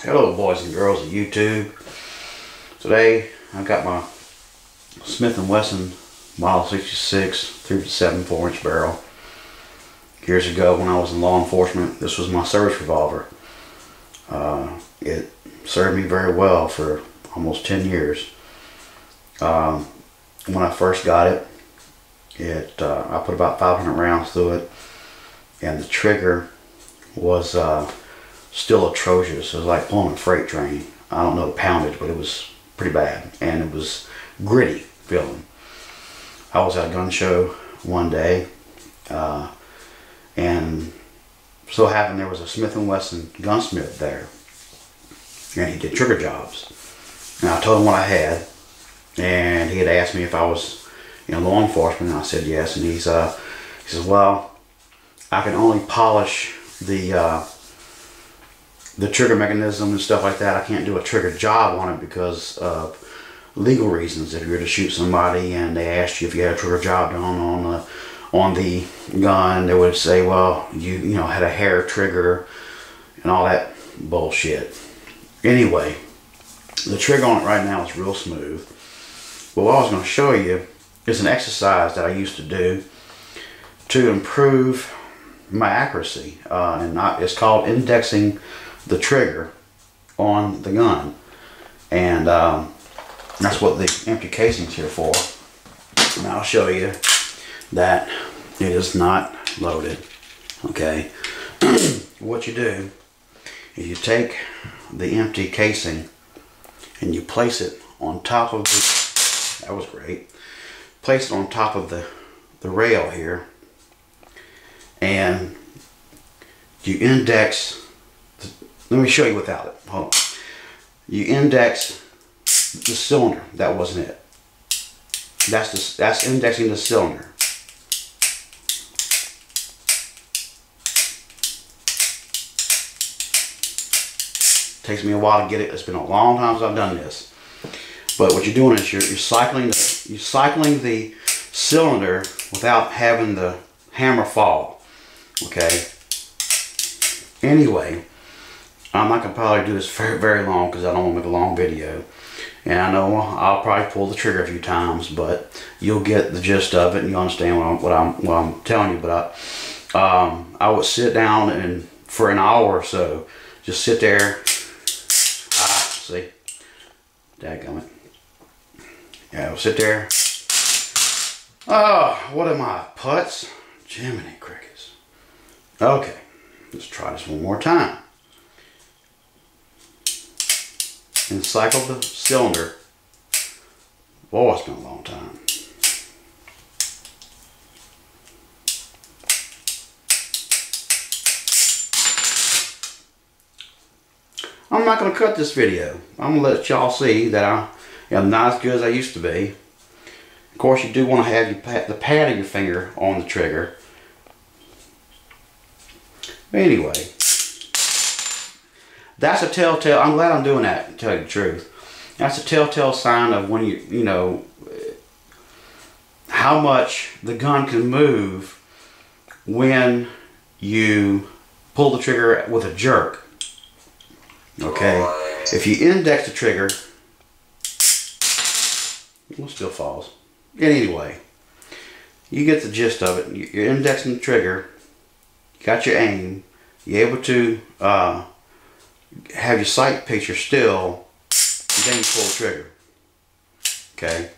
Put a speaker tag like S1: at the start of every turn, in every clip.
S1: Hello boys and girls of YouTube. Today I've got my Smith & Wesson Model 66 357 4-inch barrel. Years ago when I was in law enforcement, this was my service revolver. It served me very well for almost 10 years. When I first got it, I put about 500 rounds through it, and the trigger was still atrocious. It was like pulling a freight train. I don't know the poundage, but it was pretty bad, and it was gritty feeling. I was at a gun show one day, and so happened there was a Smith & Wesson gunsmith there, and he did trigger jobs. And I told him what I had, and he had asked me if I was in law enforcement, and I said yes. And he says, well, I can only polish the trigger mechanism and stuff like that. I can't do a trigger job on it because of legal reasons. If you were to shoot somebody and they asked you if you had a trigger job done on the gun, they would say, well, you know, had a hair trigger and all that bullshit. Anyway, the trigger on it right now is real smooth. But what I was going to show you is an exercise that I used to do to improve my accuracy, and it's called indexing the trigger on the gun, and that's what the empty casing's here for. And I'll show you that it is not loaded. Okay, what you do is you take the empty casing and you place it on top of the, that was great, place it on top of the rail here, and you index. Let me show you without it. Hold on. You index the cylinder. That wasn't it. That's indexing the cylinder. Takes me a while to get it. It's been a long time since I've done this. But what you're doing is you're cycling the cylinder without having the hammer fall. Okay. Anyway, I'm not going to probably do this very, very long because I don't want to make a long video. And I know I'll probably pull the trigger a few times, but you'll get the gist of it and you understand what I'm telling you. But I would sit down and for an hour or so, just sit there. See? Dadgummit. Yeah, I'll sit there. Oh, what am I? Putts? Jiminy crickets. Okay, let's try this one more time. And cycle the cylinder. Boy, it's been a long time. I'm not going to cut this video. I'm going to let y'all see that I am not as good as I used to be. Of course, you do want to have the pad of your finger on the trigger. Anyway, that's a telltale. I'm glad I'm doing that, to tell you the truth. That's a telltale sign of when you know how much the gun can move when you pull the trigger with a jerk. Okay, if you index the trigger, it still falls. Anyway, you get the gist of it. You're indexing the trigger. You got your aim. You're able to have your sight picture still, and then you pull the trigger. Okay.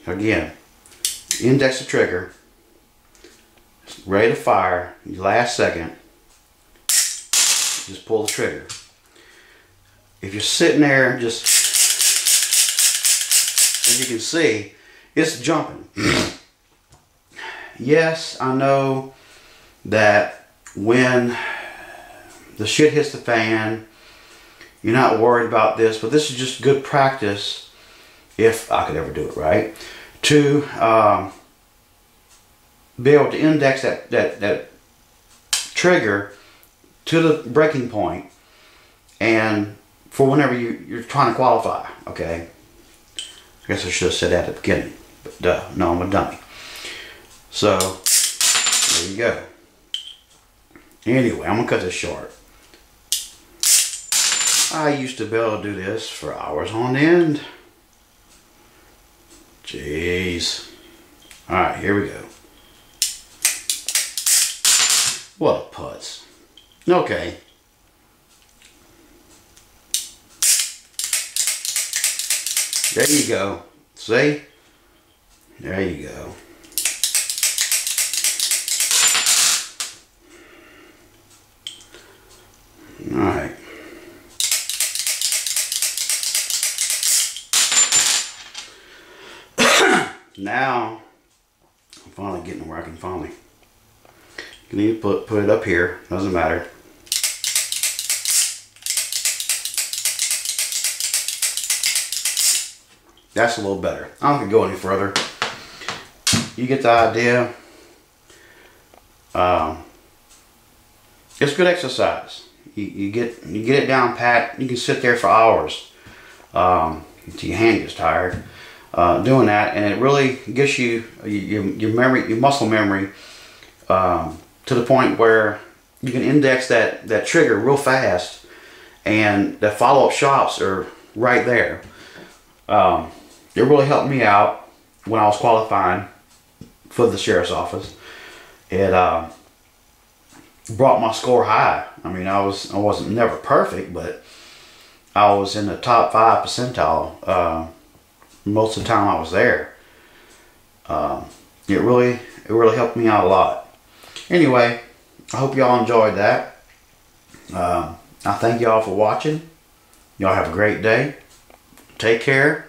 S1: Again, index the trigger. Ready to fire. Your last second. Just pull the trigger. If you're sitting there, just as you can see, it's jumping. Yes, I know that when the shit hits the fan, you're not worried about this, but this is just good practice, if I could ever do it right, to be able to index that trigger to the breaking point, and for whenever you're trying to qualify. Okay, I guess I should have said that at the beginning, but duh, no, I'm a dummy. So there you go. Anyway, I'm gonna cut this short. I used to be able to do this for hours on end. Jeez. Alright, here we go. What a putz. Okay. There you go. See? There you go. Alright. Now, I'm finally getting where I can finally. You need to put it up here. Doesn't matter. That's a little better. I don't have to go any further. You get the idea. It's good exercise. You get it down pat. You can sit there for hours until your hand gets tired doing that, and it really gets you your memory, your muscle memory, to the point where you can index that trigger real fast, and the follow-up shots are right there. It really helped me out when I was qualifying for the sheriff's office. It brought my score high. I mean, I wasn't never perfect, but I was in the top 5 percentile most of the time I was there. It really helped me out a lot. Anyway, I hope y'all enjoyed that. I thank y'all for watching. Y'all have a great day. Take care.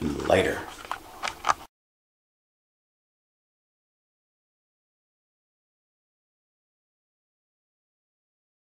S1: Later.